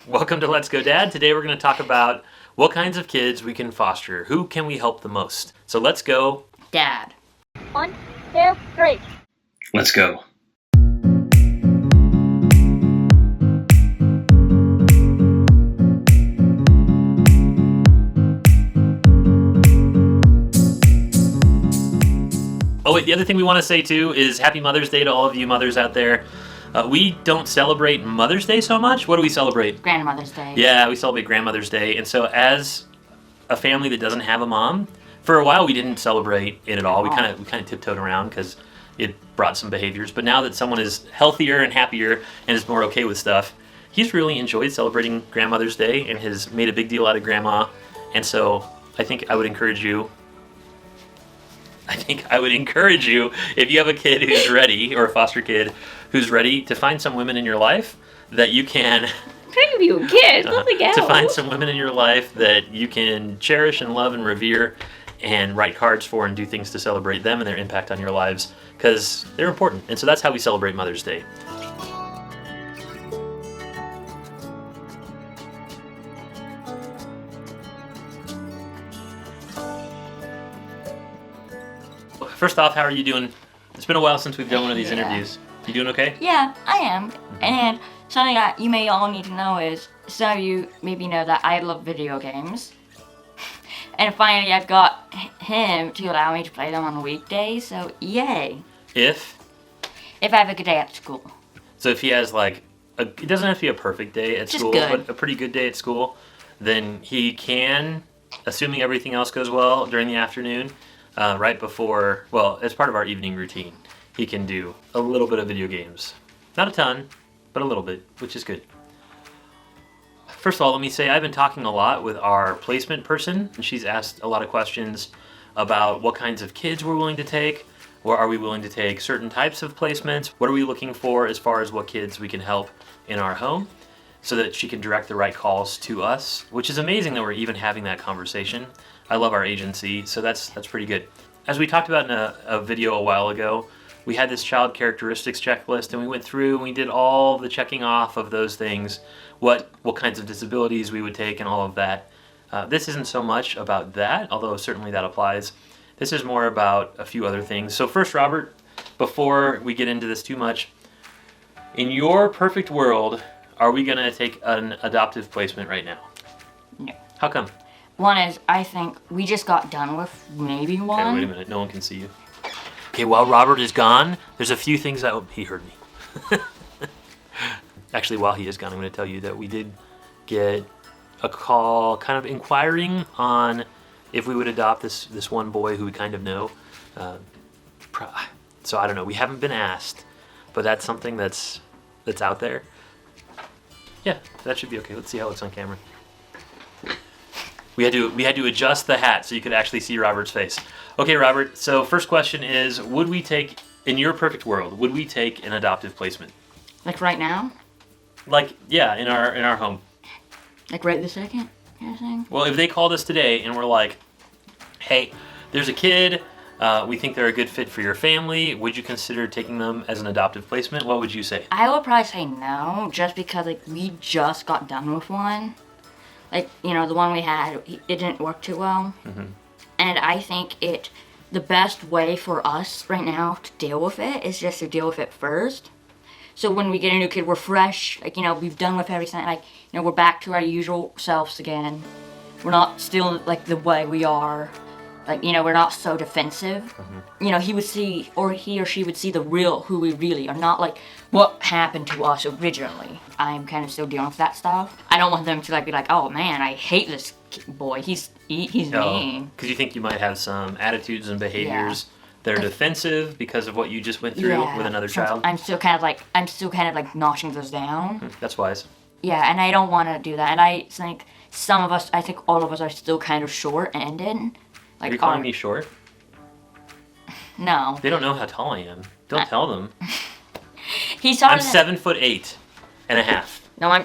Welcome to Let's Go Dad. Today we're going to talk about what kinds of kids we can foster. Who can we help the most? So let's go Dad. 1, 2, 3. Let's go. Oh wait, the other thing we want to say too is Happy Mother's Day to all of you mothers out there. We don't celebrate Mother's Day so much. What do we celebrate? Grandmother's Day. Yeah, we celebrate Grandmother's Day. And so as a family that doesn't have a mom, for a while we didn't celebrate it at all. We kind of tiptoed around because it brought some behaviors. But now that someone is healthier and happier and is more okay with stuff, he's really enjoyed celebrating Grandmother's Day and has made a big deal out of Grandma. And so I think I would encourage you, if you have a kid who's ready, or a foster kid who's ready, to find some women in your life that you can... Trying to be a kid, to find some women in your life that you can cherish and love and revere and write cards for and do things to celebrate them and their impact on your lives, because they're important. And so that's how we celebrate Mother's Day. First off, how are you doing? It's been a while since we've done one of these interviews. You doing okay? Yeah, I am. And something that you may all need to know is, some of you maybe know that I love video games. And finally I've got him to allow me to play them on weekdays, so yay. If I have a good day at school. So if he has it doesn't have to be a perfect day at school, but a pretty good day at school, then he can, assuming everything else goes well during the afternoon, right before, as part of our evening routine, he can do a little bit of video games. Not a ton, but a little bit, which is good. First of all, let me say I've been talking a lot with our placement person, and she's asked a lot of questions about what kinds of kids we're willing to take, or are we willing to take certain types of placements, what are we looking for as far as what kids we can help in our home, so that she can direct the right calls to us, which is amazing that we're even having that conversation. I love our agency, so that's pretty good. As we talked about in a video a while ago, we had this child characteristics checklist, and we went through and we did all the checking off of those things, what kinds of disabilities we would take and all of that. This isn't so much about that, although certainly that applies. This is more about a few other things. So first, Robert, before we get into this too much, in your perfect world, are we gonna take an adoptive placement right now? No. How come? One is, I think we just got done with maybe one. Okay, wait a minute, no one can see you. Okay, while Robert is gone, there's a few things that... he heard me. Actually, while he is gone, I'm going to tell you that we did get a call kind of inquiring on if we would adopt this one boy who we kind of know. So I don't know, we haven't been asked, but that's something that's out there. Yeah, that should be okay. Let's see how it looks on camera. We had to adjust the hat so you could actually see Robert's face. Okay, Robert, so first question is, would we take, in your perfect world, would we take an adoptive placement? Like right now? Yeah, in our home. Like right this second, kind of thing? Well, if they called us today and were like, hey, there's a kid, we think they're a good fit for your family, would you consider taking them as an adoptive placement? What would you say? I would probably say no, just because we just got done with one. The one we had, it didn't work too well. Mm-hmm. And I think the best way for us right now to deal with it is just to deal with it first. So when we get a new kid, we're fresh, we've done with everything, we're back to our usual selves again. We're not still, the way we are. We're not so defensive. Mm-hmm. He would see, or he or she would see the real, who we really are, not what happened to us originally. I'm kind of still dealing with that stuff. I don't want them to be like, oh man, I hate this boy. He's mean. Because you think you might have some attitudes and behaviors that are defensive because of what you just went through with another child. I'm still kind of notching those down. That's wise. Yeah, and I don't want to do that. And I think all of us are still kind of short-ended. Are you calling me short? No. They don't know how tall I am. Don't tell them. I'm 7'8" and a half. No, when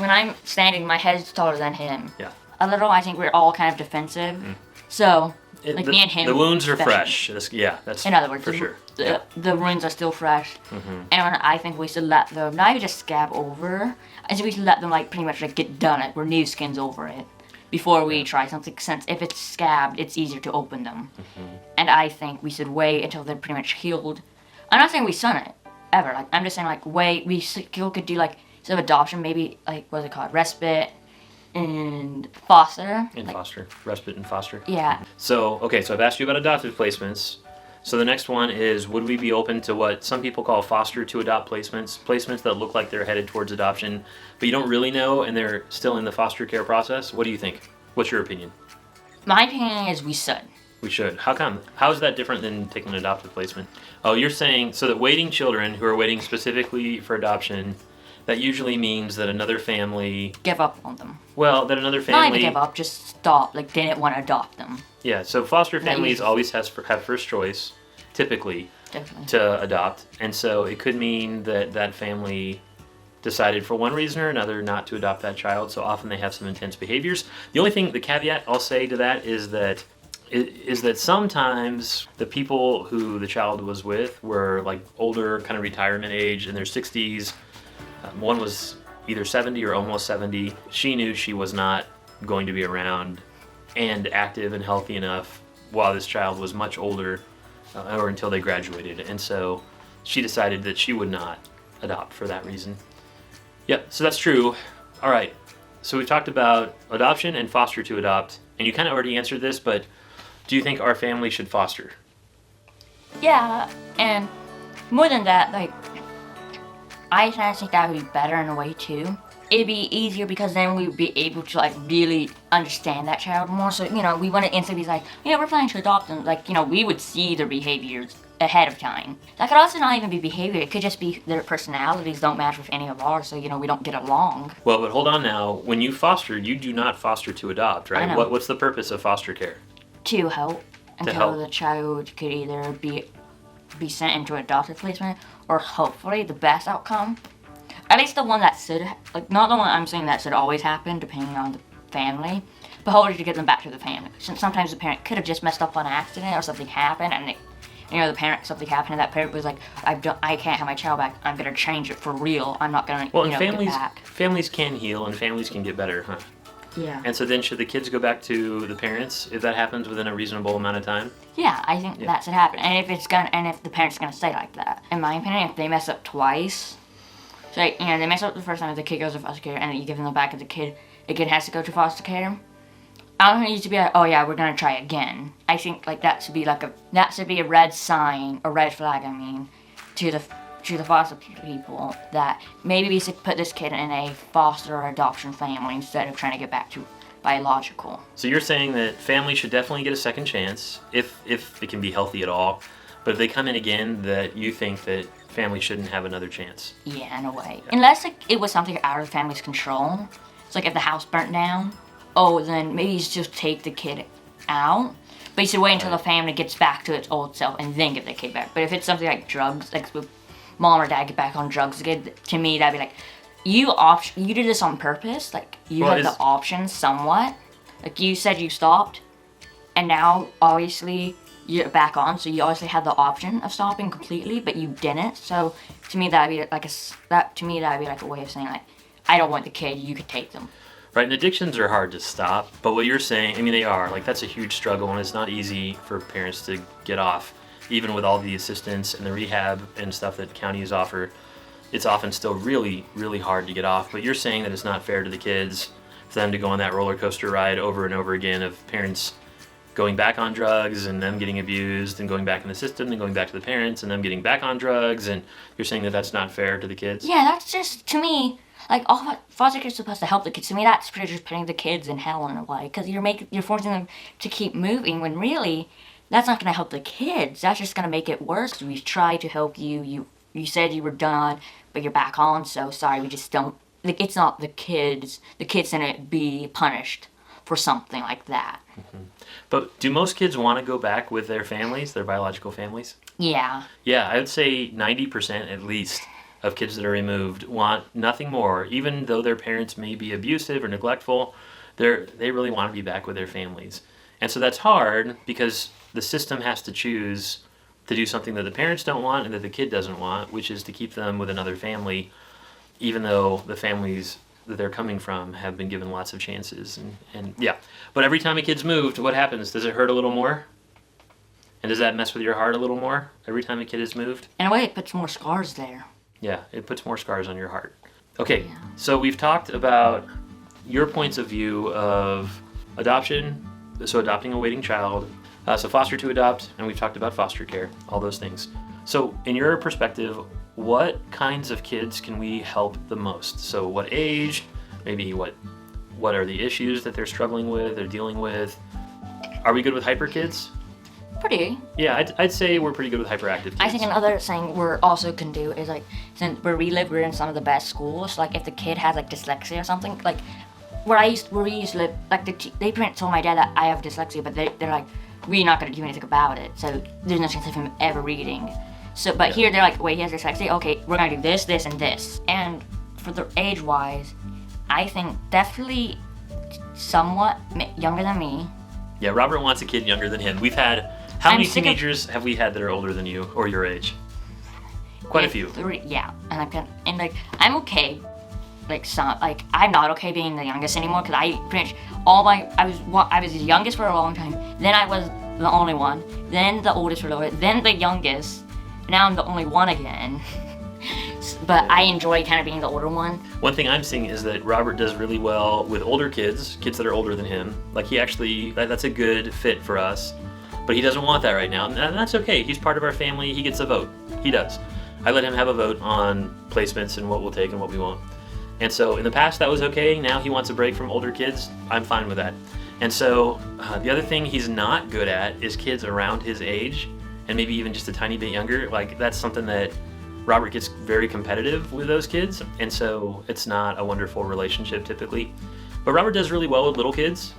I'm standing, my head's taller than him. Yeah. A little, I think we're all kind of defensive. So, Like me and him. The wounds are especially. fresh. That's in other words, for sure. The wounds are still fresh, and I think we should let them not even just scab over. I think we should let them like pretty much like get done it, where new skin's over it, before we try something. Since if it's scabbed, it's easier to open them, and I think we should wait until they're pretty much healed. I'm not saying we son it ever. Like I'm just saying like wait. We still could do like instead of adoption, maybe like what's it called, respite. And foster. Respite and foster. Yeah. So, okay, so I've asked you about adoptive placements. So the next one is, would we be open to what some people call foster to adopt placements that look like they're headed towards adoption, but you don't really know and they're still in the foster care process? What do you think? What's your opinion? My opinion is we should. We should. How come? How is that different than taking an adoptive placement? Oh, you're saying, so that waiting children who are waiting specifically for adoption, that usually means that another family... Give up on them. Well, that another family... Not even give up, just stop. Like, they didn't want to adopt them. Yeah, so foster families always have first choice, typically, to adopt. And so it could mean that that family decided for one reason or another not to adopt that child. So often they have some intense behaviors. The only thing, the caveat I'll say to that is that sometimes the people who the child was with were like older, kind of retirement age, in their 60s. One was either 70 or almost 70. She knew she was not going to be around and active and healthy enough while this child was much older or until they graduated. And so she decided that she would not adopt for that reason. Yep, so that's true. All right, so we've talked about adoption and foster to adopt. And you kind of already answered this, but do you think our family should foster? Yeah, and more than that, like, I think that would be better in a way too. It'd be easier because then we'd be able to like really understand that child more. So, you know, we wouldn't instantly be like, yeah, we're planning to adopt them. Like, you know, we would see their behaviors ahead of time. That could also not even be behavior. It could just be their personalities don't match with any of ours, so, you know, we don't get along. Well, but hold on now. When you foster, you do not foster to adopt, right? I know. What's the purpose of foster care? To help until help. the child could either be sent into adoptive placement or hopefully the best outcome. At least the one that should, like, not the one I'm saying that should always happen, depending on the family, but hopefully to get them back to the family. Since sometimes the parent could have just messed up on accident or something happened, and the parent, something happened, and that parent was like, I can't have my child back. I'm gonna change it for real. I'm not gonna, get back. Families can heal and families can get better, huh? Yeah. And so then should the kids go back to the parents if that happens within a reasonable amount of time? Yeah, I think that should happen. And if the parent's gonna stay like that. In my opinion, if they mess up twice. So, like, they mess up the first time if the kid goes to foster care, and then you give them the back of the kid has to go to foster care. I don't need to be like, oh yeah, we're gonna try again. I think like that should be a red sign, or red flag, I mean, to the foster people that maybe we should put this kid in a foster or adoption family instead of trying to get back to biological. So you're saying that families should definitely get a second chance if it can be healthy at all, but if they come in again, that you think that family shouldn't have another chance. Yeah, in a way. Yeah. Unless it was something out of the family's control. It's like if the house burnt down, then maybe you should just take the kid out. But you should wait until the family gets back to its old self and then give the kid back. But if it's something like drugs, like if mom or dad get back on drugs again, to me that'd be like, you did this on purpose. Like you had the option somewhat. Like you said you stopped, and now obviously you're back on, so you obviously had the option of stopping completely, but you didn't. So to me that'd be like a way of saying like, I don't want the kid, you could take them. Right, and addictions are hard to stop, but what you're saying, I mean, they are. Like, that's a huge struggle, and it's not easy for parents to get off. Even with all the assistance and the rehab and stuff that counties offer, it's often still really, really hard to get off. But you're saying that it's not fair to the kids for them to go on that roller coaster ride over and over again of parents going back on drugs and them getting abused and going back in the system and going back to the parents and them getting back on drugs, and you're saying that that's not fair to the kids? Yeah, that's just, to me, like, all foster care is supposed to help the kids. To me, that's pretty just putting the kids in hell in a way, because you're forcing them to keep moving when really that's not going to help the kids. That's just going to make it worse. We tried to help you. You said you were done, but you're back on. So sorry, we just don't. Like, it's not the kids. The kids going to be punished for something like that. Mm-hmm. But do most kids want to go back with their families, their biological families? Yeah. Yeah, I would say 90% at least of kids that are removed want nothing more. Even though their parents may be abusive or neglectful, they really want to be back with their families. And so that's hard because the system has to choose to do something that the parents don't want and that the kid doesn't want, which is to keep them with another family, even though the families that they're coming from have been given lots of chances. And yeah. But every time a kid's moved, what happens? Does it hurt a little more? And does that mess with your heart a little more every time a kid is moved? In a way, it puts more scars there. Yeah, it puts more scars on your heart. Okay, so we've talked about your points of view of adoption, so adopting a waiting child, so foster to adopt, and we've talked about foster care, all those things. So in your perspective, what kinds of kids can we help the most? So what age, maybe what are the issues that they're struggling with or dealing with? Are we good with hyper kids? Pretty. Yeah, I'd say we're pretty good with hyperactive kids. I think another thing we're also can do is like, since where we live, we're in some of the best schools. Like if the kid has like dyslexia or something, like where we used to live, like they told my dad that I have dyslexia, but they're like, we're not gonna do anything about it. So there's no chance of him ever reading. So, but here they're like, wait, he has dyslexia. Okay, we're gonna do this, this, and this. And for the age-wise, I think definitely somewhat younger than me. Yeah, Robert wants a kid younger than him. We've had. How many teenagers have we had that are older than you or your age? Quite a few. 3, yeah. And I'm okay. I'm not okay being the youngest anymore because I pretty much I was the youngest for a long time. Then I was the only one. Then the oldest for a little bit. Then the youngest. Now I'm the only one again. But I enjoy kind of being the older one. One thing I'm seeing is that Robert does really well with older kids that are older than him. Like that's a good fit for us. But he doesn't want that right now, and that's okay. He's part of our family. He gets a vote. He does. I let him have a vote on placements and what we'll take and what we won't. And so in the past that was okay. Now he wants a break from older kids. I'm fine with that. And so the other thing he's not good at is kids around his age and maybe even just a tiny bit younger. Like that's something that Robert gets very competitive with those kids, and so it's not a wonderful relationship typically. But Robert does really well with little kids.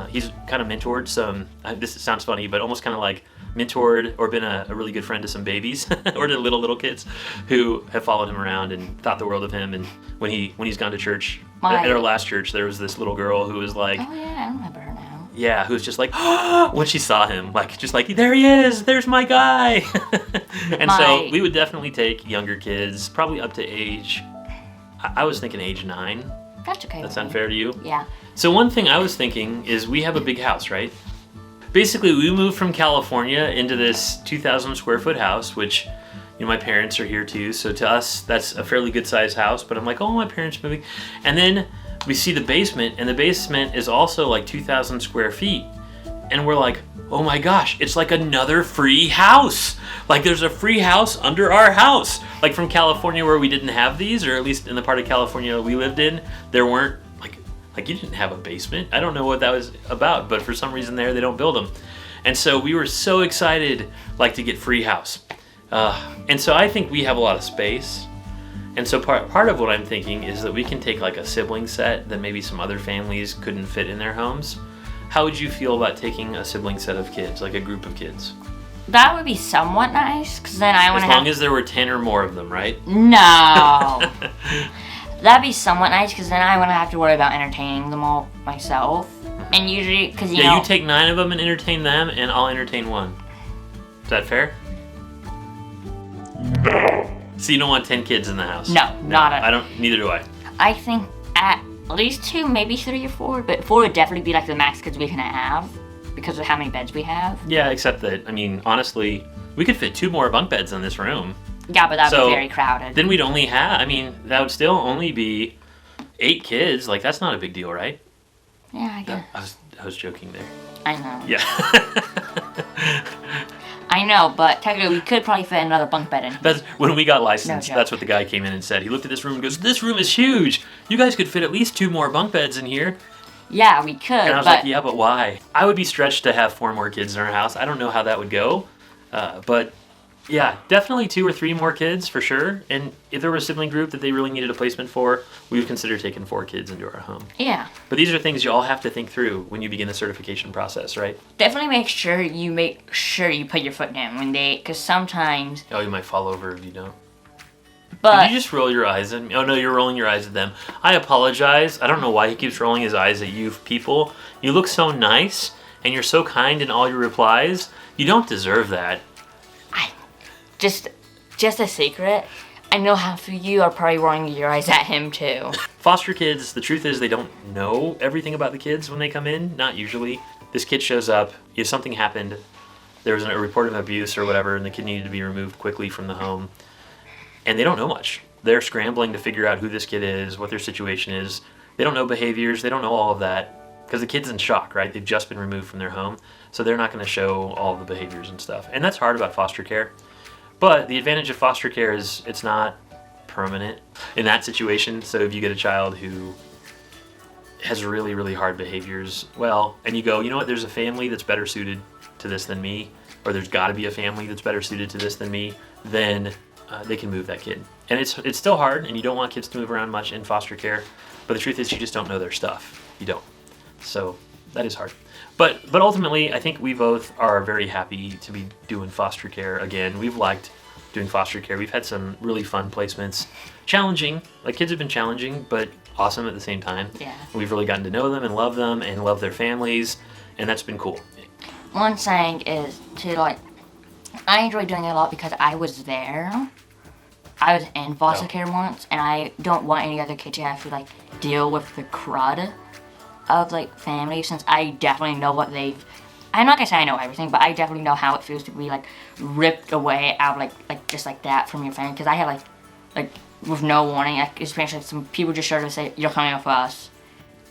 He's kind of mentored some, this sounds funny, but almost kind of like mentored or been a really good friend to some babies or to little kids who have followed him around and thought the world of him. And when he's gone to church, at our last church, there was this little girl who was like, oh yeah, I remember her now. Yeah, who was just like, when she saw him, just like, there he is, there's my guy. And so we would definitely take younger kids, probably up to age, I was thinking age 9. That's okay. That sound fair to you? Yeah. So one thing I was thinking is we have a big house, right? Basically, we moved from California into this 2,000 square foot house, which, my parents are here too. So to us, that's a fairly good sized house. But I'm like, oh, my parents moving. And then we see the basement, and the basement is also like 2,000 square feet. And we're like, oh my gosh, it's like another free house. Like there's a free house under our house. Like from California where we didn't have these, or at least in the part of California we lived in, there weren't, like you didn't have a basement. I don't know what that was about, but for some reason there they don't build them. And so we were so excited to get free house. And so I think we have a lot of space. And so part of what I'm thinking is that we can take like a sibling set that maybe some other families couldn't fit in their homes. How would you feel about taking a sibling set of kids, like a group of kids? That would be somewhat nice, because then I want to As long as there were 10 or more of them, right? No. That'd be somewhat nice, because then I wouldn't have to worry about entertaining them all myself. And usually, because you know... you take 9 of them and entertain them, and I'll entertain 1. Is that fair? No. So you don't want 10 kids in the house? No, not at all. Neither do I. I think at least 2, maybe 3 or 4, but 4 would definitely be like the max kids we can have, because of how many beds we have. Yeah, except that, honestly, we could fit 2 more bunk beds in this room. Yeah, but that would be very crowded. Then we'd only have, that would still only be 8 kids. Like, that's not a big deal, right? Yeah, I guess. I was joking there. I know. Yeah. I know, but technically we could probably fit another bunk bed in here. That's when we got licensed. That's what the guy came in and said. He looked at this room and goes, "This room is huge. You guys could fit at least 2 more bunk beds in here." Yeah, we could. And I was like, "Yeah, but why?" I would be stretched to have 4 more kids in our house. I don't know how that would go, but yeah, definitely 2 or 3 more kids for sure. And if there were a sibling group that they really needed a placement for, we would consider taking 4 kids into our home. Yeah. But these are things you all have to think through when you begin the certification process, right? Definitely make sure you put your foot down because sometimes... Oh, you might fall over if you don't. But... Did you just roll your eyes at me? Oh, no, you're rolling your eyes at them. I apologize. I don't know why he keeps rolling his eyes at you people. You look so nice, and you're so kind in all your replies. You don't deserve that. Just a secret. I know half of you are probably rolling your eyes at him too. Foster kids, the truth is they don't know everything about the kids when they come in. Not usually. This kid shows up, if something happened, there was a report of abuse or whatever, and the kid needed to be removed quickly from the home. And they don't know much. They're scrambling to figure out who this kid is, what their situation is. They don't know behaviors, they don't know all of that. Because the kid's in shock, right? They've just been removed from their home. So they're not going to show all the behaviors and stuff. And that's hard about foster care. But the advantage of foster care is it's not permanent in that situation. So if you get a child who has really, really hard behaviors, well, and you go, you know what, there's a family that's better suited to this than me, or there's got to be a family that's better suited to this than me, then they can move that kid. And it's still hard, and you don't want kids to move around much in foster care, but the truth is you just don't know their stuff. You don't. So that is hard. But ultimately, I think we both are very happy to be doing foster care again. We've liked doing foster care. We've had some really fun placements. Challenging, like kids have been challenging, but awesome at the same time. Yeah. We've really gotten to know them and love their families, and that's been cool. One thing is to I enjoy doing it a lot because I was there. I was in foster care once, and I don't want any other kid to have to deal with the crud of family, since I definitely know what they've. I'm not gonna say I know everything, but I definitely know how it feels to be ripped away out just like that from your family. Because I had with no warning, especially some people just sort of say, "You're coming with us.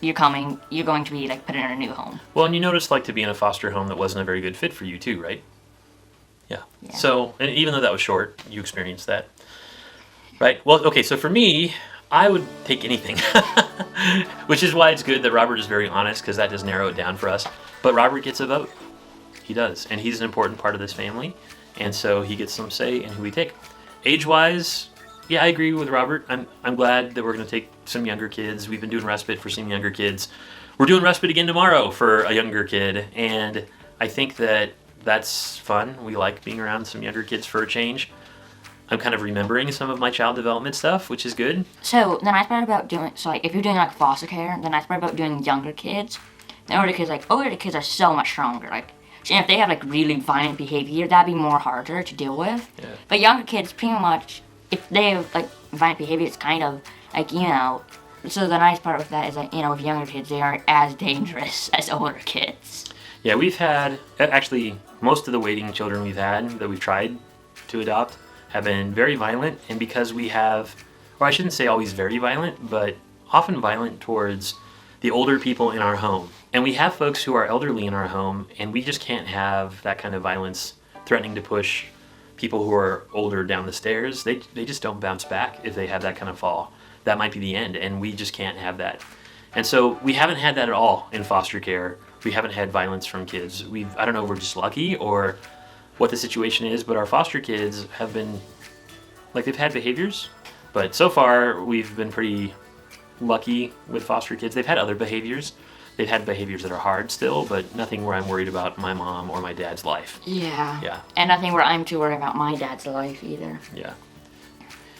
You're going to be put in a new home." Well, and you noticed to be in a foster home that wasn't a very good fit for you too, right? Yeah. So, and even though that was short, you experienced that. Right? Well, okay, so for me, I would take anything. Which is why it's good that Robert is very honest, because that does narrow it down for us. But Robert gets a vote. He does. And he's an important part of this family. And so he gets some say in who we take. Age-wise, yeah, I agree with Robert. I'm glad that we're going to take some younger kids. We've been doing respite for some younger kids. We're doing respite again tomorrow for a younger kid. And I think that that's fun. We like being around some younger kids for a change. I'm kind of remembering some of my child development stuff, which is good. So the nice part about doing, if you're doing foster care, the nice part about doing younger kids, the older kids are so much stronger. And if they have really violent behavior, that'd be more harder to deal with. Yeah. But younger kids, pretty much, if they have violent behavior, it's kind of So the nice part with that is with younger kids, they aren't as dangerous as older kids. Yeah, we've had actually most of the waiting children we've had that we've tried to adopt have been very violent, and because we have, or I shouldn't say always very violent, but often violent towards the older people in our home. And we have folks who are elderly in our home, and we just can't have that kind of violence threatening to push people who are older down the stairs. They just don't bounce back if they have that kind of fall. That might be the end, and we just can't have that. And so we haven't had that at all in foster care. We haven't had violence from kids. I don't know if we're just lucky or what the situation is, but our foster kids have been, they've had behaviors, but so far we've been pretty lucky with foster kids. They've had other behaviors. They've had behaviors that are hard still, but nothing where I'm worried about my mom or my dad's life. Yeah. Yeah. And nothing where I'm too worried about my dad's life either. Yeah.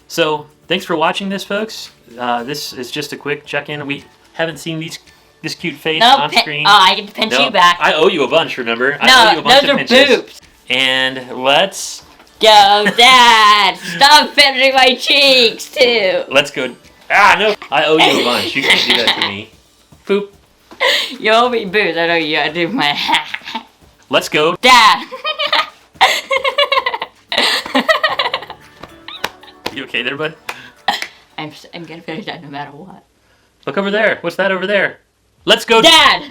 So thanks for watching this, folks. This is just a quick check-in. We haven't seen this cute face on screen. Oh, I get to pinch you back. I owe you a bunch, remember? I owe you a bunch of pinches. Boobs. And let's go, Dad! Stop pinching my cheeks, too! Let's go. No! I owe you a bunch. You can't do that to me. Poop. You owe me boobs. I know you gotta do my Let's go. Dad! You okay there, bud? I'm gonna finish that no matter what. Look over there. What's that over there? Let's go. Dad!